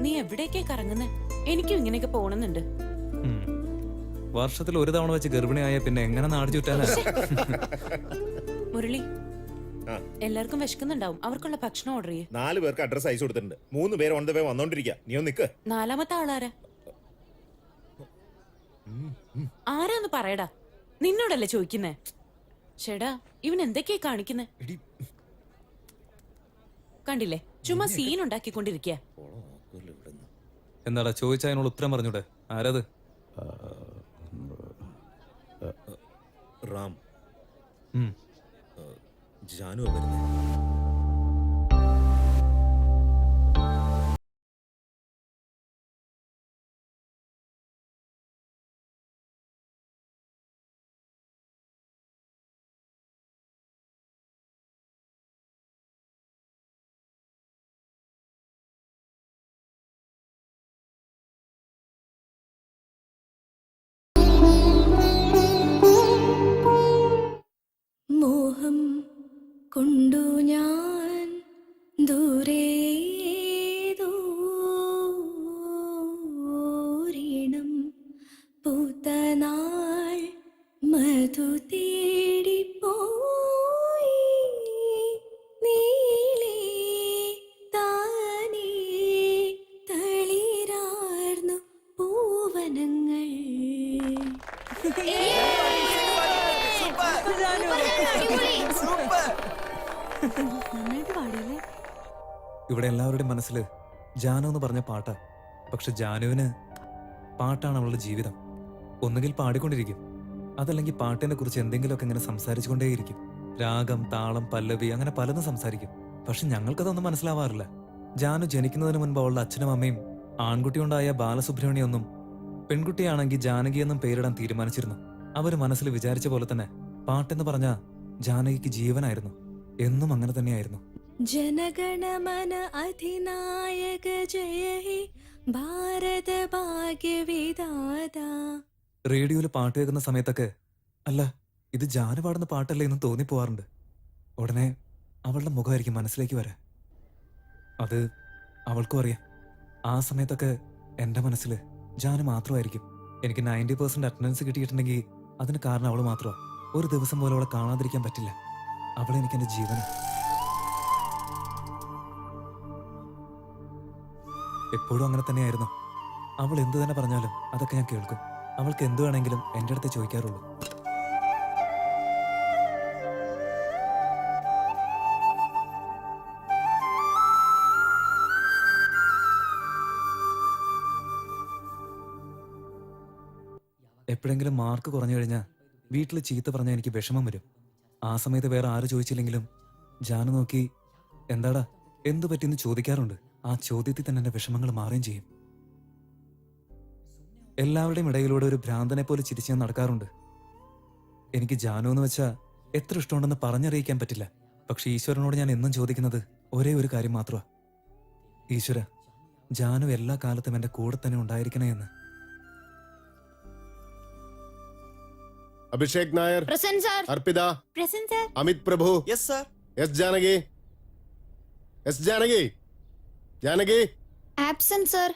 നീ എവിടേക്കേ കറങ്ങുന്നേ? എനിക്കും ഇങ്ങനെയൊക്കെ പോണെന്നുണ്ട്. വർഷത്തിൽ ഒരു തവണ വെച്ച് ഗർഭിണിയായ പിന്നെ എങ്ങനെ നാട് ചുറ്റാനാ? മുരളി, എല്ലാവർക്കും വിശക്കുന്നുണ്ടാവും. അവർക്കുള്ള ഭക്ഷണം ഓർഡർ ചെയ്യേ. 4 പേർക്ക് അഡ്രസ് അയച്ചു കൊടുത്തിട്ടുണ്ട്. 3 പേര് ഓൺ ദ വേ വന്നോണ്ടിരിക്കുക. നീ ഒന്ന് നിക്ക്. 4ാമത്തെ ആളാരാ? ആരാന്ന് പറയടാ. നിന്നോടല്ലേ ചോദിക്കുന്നേ? ചേടാ, ഇവൻ എന്തൊക്കെയാ കാണിക്കുന്നേ? കണ്ടില്ലേ, ചുമ്മാ സീൻ ഉണ്ടാക്കിക്കൊണ്ടിരിക്കുക. എന്താടാ ചോദിച്ച അതിനോട് ഉത്തരം പറഞ്ഞൂടെ? ആരത്? റാം. ജാനു വരുന്നേ. മോഹം കൊണ്ടു ഞാൻ ദൂരേതോരീണം പൂത്തനാൾ മധു തേടിപ്പോയി നീലേ താനേ തളിരാർന്നു പൂവനങ്ങൾ. ഇവിടെ എല്ലാവരുടെയും മനസ്സിൽ ജാനു എന്ന് പറഞ്ഞ പാട്ടാ. പക്ഷെ ജാനുവിന് പാട്ടാണ് അവളുടെ ജീവിതം. ഒന്നുകിൽ പാടിക്കൊണ്ടിരിക്കും, അതല്ലെങ്കിൽ പാട്ടിനെ കുറിച്ച് എന്തെങ്കിലുമൊക്കെ ഇങ്ങനെ സംസാരിച്ചുകൊണ്ടേയിരിക്കും. രാഗം, താളം, പല്ലവി, അങ്ങനെ പലതും സംസാരിക്കും. പക്ഷെ ഞങ്ങൾക്കതൊന്നും മനസ്സിലാവാറില്ല. ജാനു ജനിക്കുന്നതിന് മുൻപ് അവളുടെ അച്ഛനും അമ്മയും ആൺകുട്ടിയുണ്ടായ ബാലസുബ്രഹ്മണ്യൊന്നും പെൺകുട്ടിയാണെങ്കിൽ ജാനകി എന്നും പേരിടാൻ തീരുമാനിച്ചിരുന്നു. അവര് മനസ്സിൽ വിചാരിച്ച പോലെ തന്നെ പാട്ടെന്ന് പറഞ്ഞ ജാനകിക്ക് ജീവനായിരുന്നു. എന്നും അങ്ങനെ തന്നെയായിരുന്നു. ജനഗണമന അധിനായക ജയ ഹേ ഭാരത ഭാഗ്യവിധാത. റേഡിയോയിൽ പാട്ട് കേൾക്കുന്ന സമയത്തൊക്കെ അല്ല ഇത് ജാനു പാടുന്ന പാട്ടല്ലേ എന്ന് തോന്നിപ്പോവാറുണ്ട്. ഉടനെ അവളുടെ മുഖമായിരിക്കും മനസ്സിലേക്ക് വരാൻ. അത് അവൾക്കും അറിയാം. ആ സമയത്തൊക്കെ എന്റെ മനസ്സിൽ ജാനു മാത്രമായിരിക്കും. എനിക്ക് 90% അറ്റൻഡൻസ് കിട്ടിയിട്ടുണ്ടെങ്കിൽ അതിന് കാരണം അവള് മാത്രമാണ്. ഒരു ദിവസം പോലും അവളെ കാണാതിരിക്കാൻ പറ്റില്ല. അവളെനിക്ക് എന്റെ ജീവന്. എപ്പോഴും അങ്ങനെ തന്നെയായിരുന്നു. അവൾ എന്തു തന്നെ പറഞ്ഞാലും അതൊക്കെ ഞാൻ കേൾക്കും. അവൾക്ക് എന്തു വേണമെങ്കിലും എൻ്റെ അടുത്ത് ചോദിക്കാറുള്ളൂ. എപ്പോഴെങ്കിലും മാർക്ക് കുറഞ്ഞു കഴിഞ്ഞാൽ വീട്ടിൽ ചീത്ത പറഞ്ഞാൽ എനിക്ക് വിഷമം വരും. ആ സമയത്ത് വേറെ ആര് ചോദിച്ചില്ലെങ്കിലും ജാനു നോക്കി എന്താടാ എന്തു പറ്റിയെന്ന് ചോദിക്കാറുണ്ട്. ആ ചോദ്യത്തിൽ തന്നെ എന്റെ വിഷമങ്ങൾ മാറുകയും ചെയ്യും. എല്ലാവരുടെയും ഇടയിലൂടെ ഒരു ഭ്രാന്തനെ പോലെ ചിരിച്ച് ഞാൻ നടക്കാറുണ്ട്. എനിക്ക് ജാനു എന്ന് വെച്ചാൽ എത്ര ഇഷ്ടമുണ്ടെന്ന് പറഞ്ഞറിയിക്കാൻ പറ്റില്ല. പക്ഷെ ഈശ്വരനോട് ഞാൻ എന്നും ചോദിക്കുന്നത് ഒരേ ഒരു കാര്യം മാത്രമാ. ഈശ്വര, ജാനു എല്ലാ കാലത്തും എന്റെ കൂടെ തന്നെ ഉണ്ടായിരിക്കണേ എന്ന്. Abhishek Nair present sir. Arpita present sir. Amit Prabhu yes sir. S Janaki Janaki absent sir.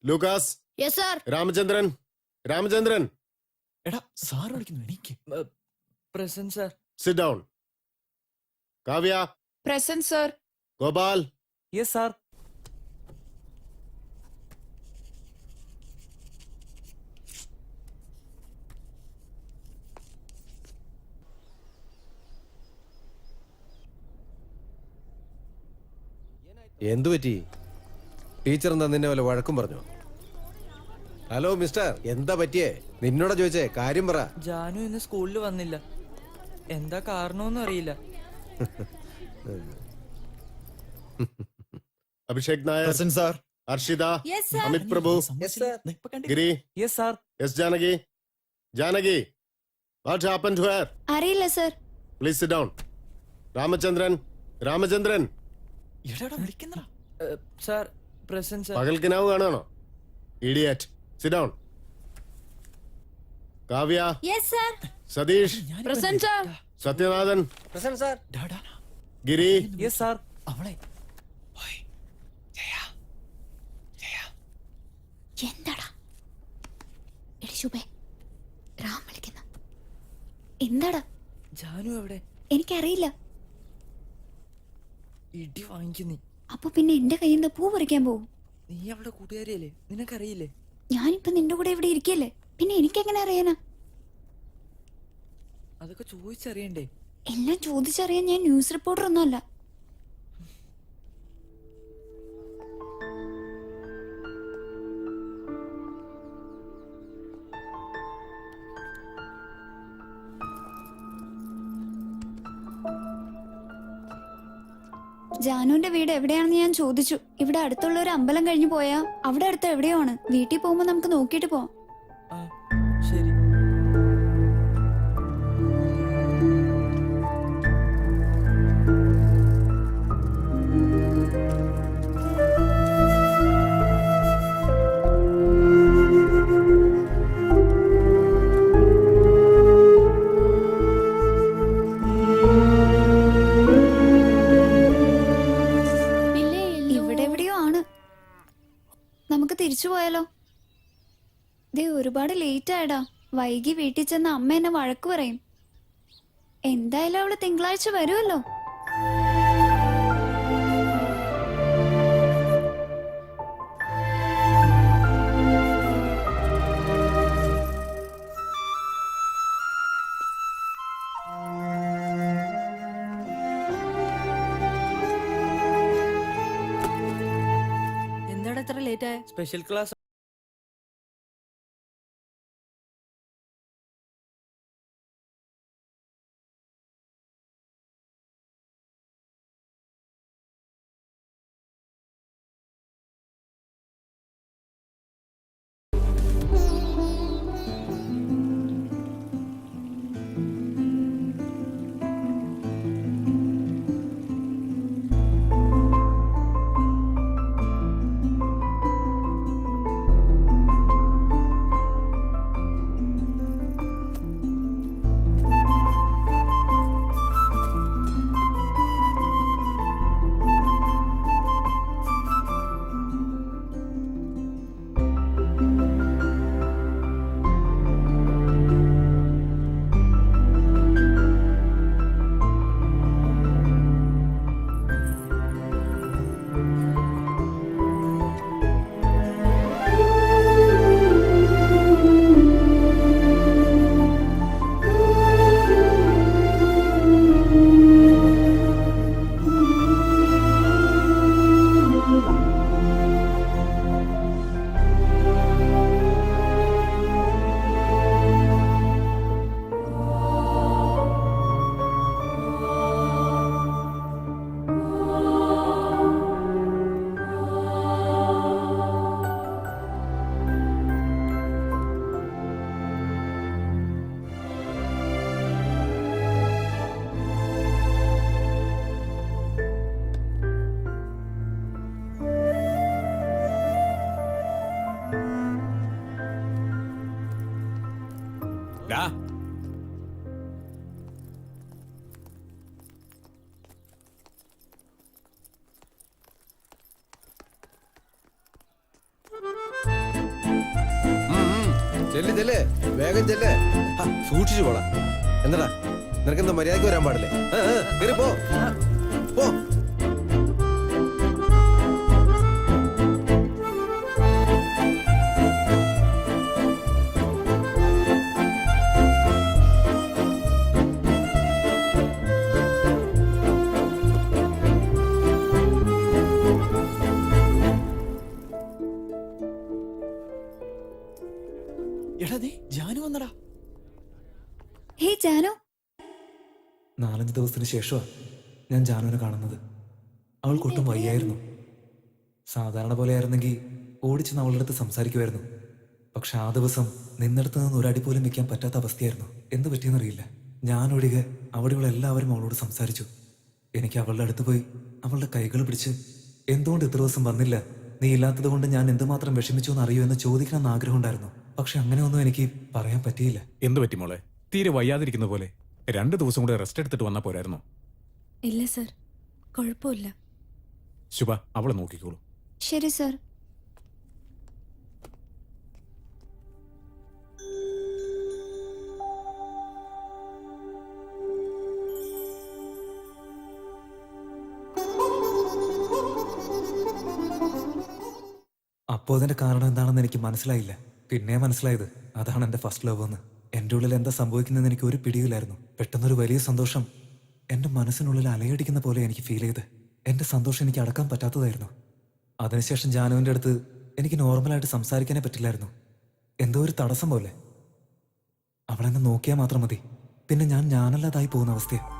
Lucas yes sir. Ramachandran എടാ സാർ വിളിക്കുന്നു, എനിക്ക് present sir. Sit down. Kavya present sir. Gopal yes sir. എന്തു പറ്റി? ടീച്ചർ എന്താ നിന്നെ വല്ല വഴക്കും പറഞ്ഞു? ഹലോ മിസ്റ്റർ, എന്താ പറ്റിയേ? നിന്നോടാ ചോദിച്ചേ, കാര്യം പറ. ജാനു ഇന്ന് സ്കൂളിൽ വന്നില്ല. എന്താ കാരണമൊന്നും അറിയില്ല. Abhishek Nair present sir. Arshita yes sir. Amit Prabhu Giri yes sir. S Janaki what happened to her? അറിയില്ല sir. Please sit down. Ramachandran എടാ വിളിക്കുന്നടാ. Sir present sir. പകൽ കിനാവ് കാണുകയാണോ? Idiot. Sit down. Kavya yes sir. Satish present sir. Sathyanathan ഡാ, ഗിരി യെസ് സാർ. അവളെ എന്താടാ എടി ശുഭേ, റാം വിളിക്കുന്ന. എന്താടാ? ജാനു എവിടെ? എനിക്കറിയില്ല. ഇടി വാങ്ങിക്കുന്നീ. അപ്പൊ പിന്നെ എന്റെ കയ്യിൽ നിന്ന് പൂ പറിക്കാൻ പോവും? നീ അവളുടെ കൂട്ടുകാരിയല്ലേ, നിനക്കറിയില്ലേ? ഞാനിപ്പോ നിന്റെ കൂടെ ഇവിടെ ഇരിക്കല്ലേ, പിന്നെ എനിക്കെങ്ങനെ അറിയാനാ? അതൊക്കെ ചോദിച്ചറിയണ്ടേ? എല്ലാം ചോദിച്ചറിയാൻ ഞാൻ ന്യൂസ് റിപ്പോർട്ടർ ഒന്നുമല്ല. ജാനുവിന്റെ വീട് എവിടെയാണെന്ന് ഞാൻ ചോദിച്ചു. ഇവിടെ അടുത്തുള്ള ഒരു അമ്പലം കഴിഞ്ഞു പോയാ അവിടെ അടുത്ത് എവിടെയോ ആണ്. വീട്ടിൽ പോകുമ്പോ നമുക്ക് നോക്കിയിട്ട് പോവാം. ആ ശരി. ഇവിടെ എവിടെയോ ആണ്. നമുക്ക് തിരിച്ചു പോയാലോ? ദേ ഒരുപാട് ലേറ്റ് ആയടാ. വൈകി വീട്ടിൽ ചെന്ന അമ്മ എന്നെ വഴക്ക് പറയും. എന്തായാലും അവള് തിങ്കളാഴ്ച വരുമല്ലോ. എന്താടാ ഇത്ര ലേറ്റ് ആയ? Special class. ചെല്ല് ചെല്ല്, വേഗം ചെല്ല്. സൂക്ഷിച്ചു പോടാ. എന്താടാ നിനക്കെന്താ മര്യാദക്ക് വരാൻ പാടില്ലേ? കേറി പോ പോ. എടാ നീ ജാനു വന്നടാ. ഹേ ജാനു. 4-5 ദിവസത്തിന് ശേഷമാണ് ഞാൻ ജാനുവിനെ കാണുന്നത്. അവൾക്കൊട്ടും വയ്യായിരുന്നു. സാധാരണ പോലെ ആയിരുന്നെങ്കിൽ ഓടിച്ചെന്ന് അവളുടെ അടുത്ത് സംസാരിക്കുമായിരുന്നു. പക്ഷെ ആ ദിവസം നിന്നിടത്ത് നിന്ന് ഒരടി പോലും വെക്കാൻ പറ്റാത്ത അവസ്ഥയായിരുന്നു. എന്ത് പറ്റിയെന്നറിയില്ല. ഞാനൊഴികെ അവിടെയുള്ള എല്ലാവരും അവളോട് സംസാരിച്ചു. എനിക്ക് അവളുടെ അടുത്ത് പോയി അവളുടെ കൈകൾ പിടിച്ച് എന്തുകൊണ്ട് ഇത്ര ദിവസം വന്നില്ല, നീ ഇല്ലാത്തത് കൊണ്ട് ഞാൻ എന്തുമാത്രം വിഷമിച്ചു എന്ന് അറിയൂ എന്ന് ചോദിക്കണമെന്ന് ആഗ്രഹം ഉണ്ടായിരുന്നു. പക്ഷെ അങ്ങനെയൊന്നും എനിക്ക് പറയാൻ പറ്റിയില്ല. എന്തു പറ്റി മോളെ? തീരെ വയ്യാതിരിക്കുന്ന പോലെ 2 ദിവസം കൂടെ റെസ്റ്റ് എടുത്തിട്ട് വന്നാ പോരായിരുന്നോ? ഇല്ല സർ, കുഴപ്പമില്ല. ശുഭ, അവളെ നോക്കിക്കോളൂ. ശരി സർ. അപ്പോൾ അതിന്റെ കാരണം എന്താണെന്ന് എനിക്ക് മനസ്സിലായില്ല. പിന്നെ മനസ്സിലായത് അതാണ് എൻ്റെ ഫസ്റ്റ് ലവ് എന്ന്. എൻ്റെ ഉള്ളിൽ എന്താ സംഭവിക്കുന്നതെന്ന് എനിക്ക് ഒരു പിടിയില്ലായിരുന്നു. പെട്ടെന്നൊരു വലിയ സന്തോഷം എൻ്റെ മനസ്സിനുള്ളിൽ അലയടിക്കുന്ന പോലെ എനിക്ക് ഫീൽ ചെയ്ത്. എൻ്റെ സന്തോഷം എനിക്ക് അടക്കാൻ പറ്റാത്തതായിരുന്നു. അതിനുശേഷം ജാനുവിൻ്റെ അടുത്ത് എനിക്ക് നോർമലായിട്ട് സംസാരിക്കാനേ പറ്റില്ലായിരുന്നു. എന്തോ ഒരു തടസ്സം പോലെ. അവളെന്നെ നോക്കിയാൽ മാത്രം മതി, പിന്നെ ഞാനല്ലാതായി പോകുന്ന അവസ്ഥയാണ്.